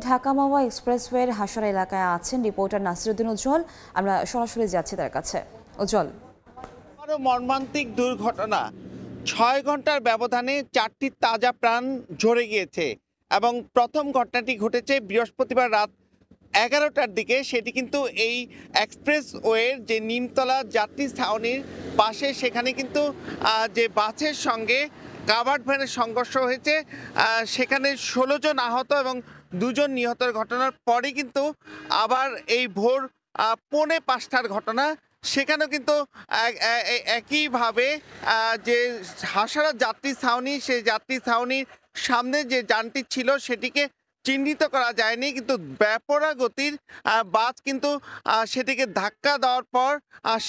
ঢাকা মাওয়া এক্সপ্রেসওয়ের হাসরা এলাকায় আছেন রিপোর্টার নাসিরউদ্দিন উজ্জ্বল। আমরা সরাসরি যাচ্ছি তার কাছে। উজ্জ্বল, আরো মর্মান্তিক দুর্ঘটনা। ৬ ঘন্টার ব্যবধানে ৪টি তাজা প্রাণ ঝরে গিয়েছে এবং প্রথম ঘটনাটি ঘটেছে বৃহস্পতিবার রাত ১১টার দিকে। সেটি কিন্তু এই এক্সপ্রেসওয়ের যে নিমতলা যাত্রী ছাউনির পাশে, সেখানে কিন্তু যে বাসের সঙ্গে কাভার্ড ভ্যানের সংঘর্ষ হয়েছে। সেখানে ১৬ জন আহত এবং ২ জন নিহতের ঘটনার পরে কিন্তু আবার এই ভোর পৌনে ৫টার ঘটনা। সেখানেও কিন্তু একইভাবে যে হাসারা যাত্রী ছাউনি, সেই যাত্রী ছাউনির সামনে যে যানটি ছিল সেটিকে চিহ্নিত করা যায়নি, কিন্তু বেপরোয়া গতির বাস কিন্তু সেটিকে ধাক্কা দেওয়ার পর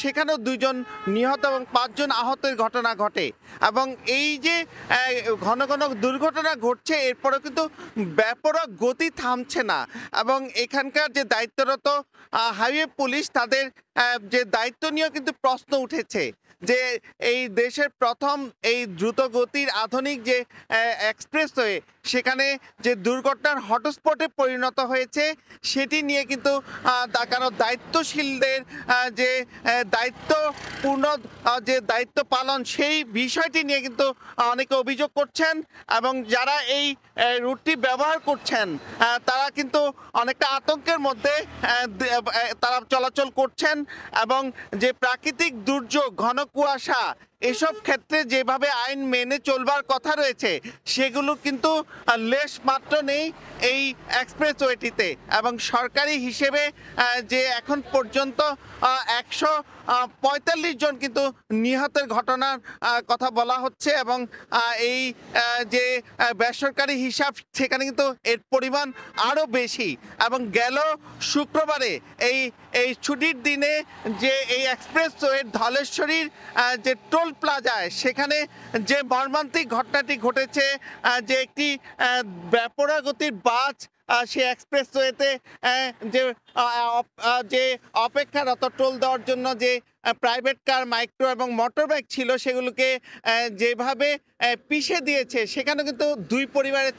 সেখানেও ২ জন নিহত এবং ৫ জন আহতের ঘটনা ঘটে। এবং এই যে ঘন ঘন দুর্ঘটনা ঘটছে, এরপরেও কিন্তু বেপরোয়া গতি থামছে না। এবং এখানকার যে দায়িত্বরত হাইওয়ে পুলিশ, তাদের যে দায়িত্ব নিয়েও কিন্তু প্রশ্ন উঠেছে যে এই দেশের প্রথম এই দ্রুত গতির আধুনিক যে এক্সপ্রেসওয়ে, সেখানে যে দুর্ঘটনার হটস্পটে পরিণত হয়েছে সেটি নিয়ে কিন্তু কারণ দায়িত্বশীলদের যে দায়িত্বপূর্ণ যে দায়িত্ব পালন, সেই বিষয়টি নিয়ে কিন্তু অনেকে অভিযোগ করছেন। এবং যারা এই রুটটি ব্যবহার করছেন তারা কিন্তু অনেকটা আতঙ্কের মধ্যে তারা চলাচল করছেন। এবং যে প্রাকৃতিক দুর্যোগ, ঘন কুয়াশা, এসব ক্ষেত্রে যেভাবে আইন মেনে চলবার কথা রয়েছে, সেগুলো কিন্তু লেশ মাত্র নেই এই এক্সপ্রেসওয়েটিতে। এবং সরকারি হিসেবে যে এখন পর্যন্ত ১৪৫ জন কিন্তু নিহতের ঘটনার কথা বলা হচ্ছে। এবং এই যে বেসরকারি হিসাব, সেখানে কিন্তু এর পরিমাণ আরও বেশি। এবং গেল শুক্রবারে এই ছুটির দিনে যে এই এক্সপ্রেসওয়ের ধলেশ্বরীর যে টোল প্লাজায়, সেখানে যে মর্মান্তিক ঘটনাটি ঘটেছে, যে একটি বেপরোয়া গতির বাস সে এক্সপ্রেসওয়েতে যে অপেক্ষারত টোল দেওয়ার জন্য যে প্রাইভেট কার, মাইক্রো এবং মোটর বাইক ছিল, সেগুলোকে যেভাবে পিষে দিয়েছে, সেখানে কিন্তু ২ পরিবারের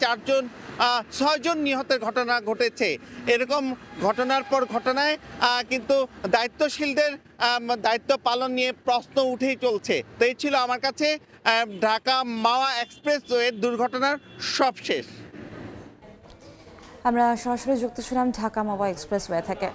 ৬ জন নিহতের ঘটনা ঘটেছে। এরকম ঘটনার পর ঘটনায় কিন্তু দায়িত্বশীলদের দায়িত্ব পালন নিয়ে প্রশ্ন উঠেই চলছে। তো এই ছিল আমার কাছে ঢাকা মাওয়া এক্সপ্রেসওয়ের দুর্ঘটনার সবশেষ। আমরা সরাসরি যুক্ত ছিলাম ঢাকা মাওয়া এক্সপ্রেসওয়ে থেকে।